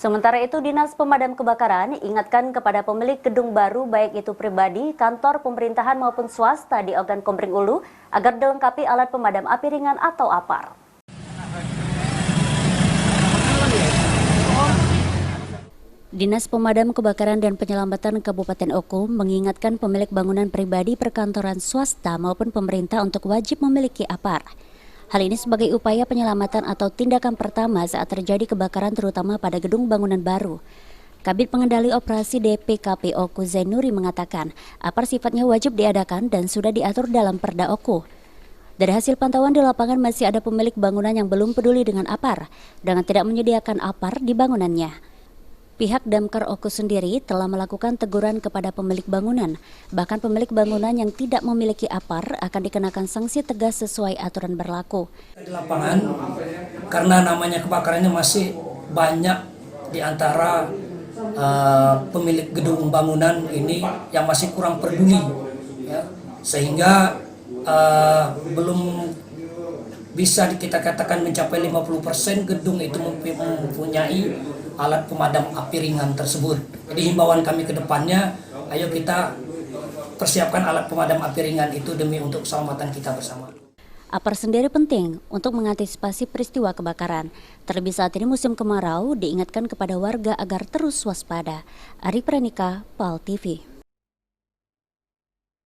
Sementara itu, Dinas Pemadam Kebakaran ingatkan kepada pemilik gedung baru baik itu pribadi, kantor pemerintahan maupun swasta di Ogan Komering Ulu agar dilengkapi alat pemadam api ringan atau APAR. Dinas Pemadam Kebakaran dan Penyelamatan Kabupaten Oku mengingatkan pemilik bangunan pribadi, perkantoran swasta maupun pemerintah untuk wajib memiliki APAR. Hal ini sebagai upaya penyelamatan atau tindakan pertama saat terjadi kebakaran terutama pada gedung bangunan baru. Kabid Pengendali Operasi DPKP Oku Zainuri mengatakan, APAR sifatnya wajib diadakan dan sudah diatur dalam Perda Oku. Dari hasil pantauan di lapangan masih ada pemilik bangunan yang belum peduli dengan APAR dengan tidak menyediakan APAR di bangunannya. Pihak Damkar Oku sendiri telah melakukan teguran kepada pemilik bangunan. Bahkan pemilik bangunan yang tidak memiliki APAR akan dikenakan sanksi tegas sesuai aturan berlaku. Di lapangan, karena namanya kebakarannya masih banyak di antara pemilik gedung bangunan ini yang masih kurang peduli, ya, sehingga belum bisa kita katakan mencapai 50% gedung itu mempunyai alat pemadam api ringan tersebut. Jadi himbauan kami ke depannya, ayo kita persiapkan alat pemadam api ringan itu demi untuk keselamatan kita bersama. APAR sendiri penting untuk mengantisipasi peristiwa kebakaran. Terlebih saat ini musim kemarau, diingatkan kepada warga agar terus waspada. Ari Pranika, PAL TV.